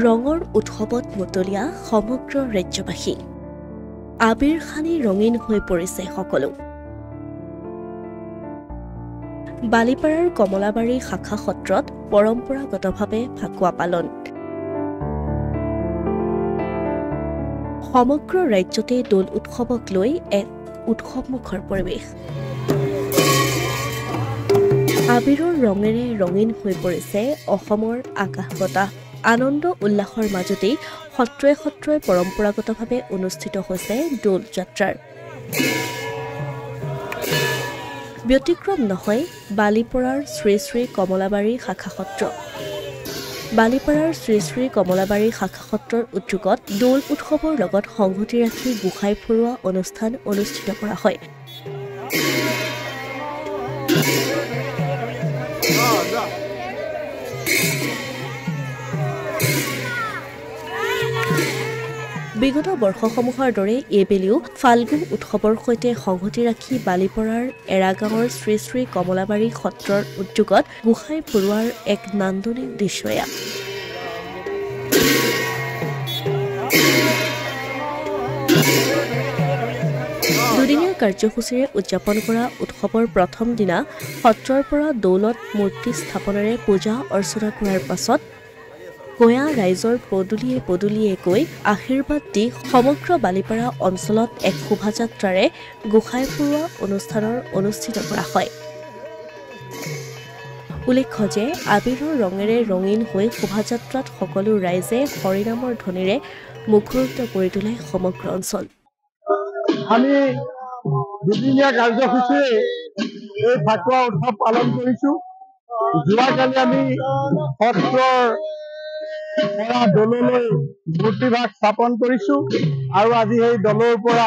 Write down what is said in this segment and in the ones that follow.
ৰঙৰ উৎসৱত মতলীয়া সমগ্ৰ ৰাজ্যবাসী আবিৰ খানি ৰঙীন হৈ পৰিছে সকলো বালিপাৰাৰ কমলাবাৰী শাখা সত্ৰত পৰম্পৰাগতভাৱে ফাকুৱা পালন সমগ্ৰ ৰাজ্যতে দোল উৎসৱক লৈ এক উৎসৱমুখৰ পৰিৱেশ আবিৰৰ ৰঙেৰে ৰঙীন হৈ পৰিছে অসমৰ আকাশ বতাহ আনন্দ উল্লাসৰ মাজতেই সত্ৰয়ে সত্ৰয়ে পৰম্পৰাগতভাৱে অনুষ্ঠিত হৈছে দোল যাত্ৰাৰ ব্যতিক্ৰম নহয় বালিপাৰাৰ শ্ৰী শ্ৰী কমলাবাৰী শাখা সত্ৰ বালিপাৰাৰ শ্ৰী শ্ৰী কমলাবাৰী শাখা সত্ৰৰ উদ্যোগত দোল উৎসৱৰ লগত সংগতি ৰাখি গোসাই ফুৰোৱা অনুষ্ঠান অনুষ্ঠিত কৰা হয় বিগত বৰ্ষসমূহৰ দৰে এইবেলিও ফাল্গুন উৎসৱৰ সৈতে সংগতি ৰাখি বালিপাৰাৰ এৰাগাঁৱৰ শ্ৰী শ্ৰী কমলাবাৰী সত্ৰৰ উদ্যোগত গোসাই ফুৰোৱাৰ এক নান্দনিক দৃশ্য এয়া দুদিনীয়া কাৰ্যসূচীৰে উদযাপন কৰা উৎসৱৰ প্ৰথম দিনা সত্ৰৰ পৰা দৌলত মূৰ্তি স্থাপনেৰে পূজা অৰ্চনা কৰাৰ পাছত গঞা ৰাইজৰ পদূলিয়ে পদূলিয়ে গৈ আশীৰ্বাদ দি সমগ্ৰ বালিপাৰা অঞ্চলত এক শোভাযাত্ৰাৰে গোসাই ফুৰোৱা অনুষ্ঠানৰ অনুষ্ঠিত কৰা হয় উল্লেখ্য যে আবিৰৰ ৰঙেৰে ৰঙীন হৈ শোভাযাত্ৰাত সকলো ৰাইজে হৰিনামৰ ধ্বনিৰে মুখৰিত কৰি তোলে সমগ্ৰ অঞ্চল আমি দুদিনীয়া কাৰ্যসূচীৰে এই ফাকুৱা উৎসৱ পালন কৰিছোঁ যোৱাকালি আমি সত্ৰৰ পৰা দললৈ মূৰ্তিভাগ স্থাপন কৰিছোঁ আৰু আজি সেই দলৰ পৰা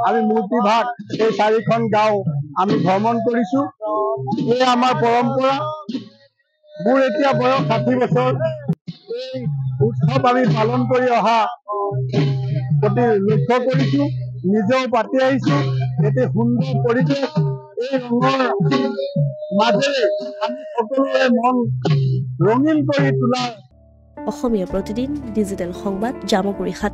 আমি মূৰ্তিভাগ এই 4খন গাঁও আমি ভ্ৰমণ কৰিছোঁ এই আমাৰ পৰম্পৰা মোৰ এতিয়া বয়স 60 বছৰ এই উৎসৱ আমি পালন কৰি অহা প্ৰতি লক্ষ্য কৰিছোঁ নিজেও পাতি আহিছোঁ এটি সুন্দৰ পৰিৱেশ এই ৰঙৰ মাজেৰে আমি সকলোৰে মন ৰঙীন কৰি তোলাৰ অসমীয়া প্ৰতিদিন ডিজিটেল সংবাদ জামুগুৰি হাট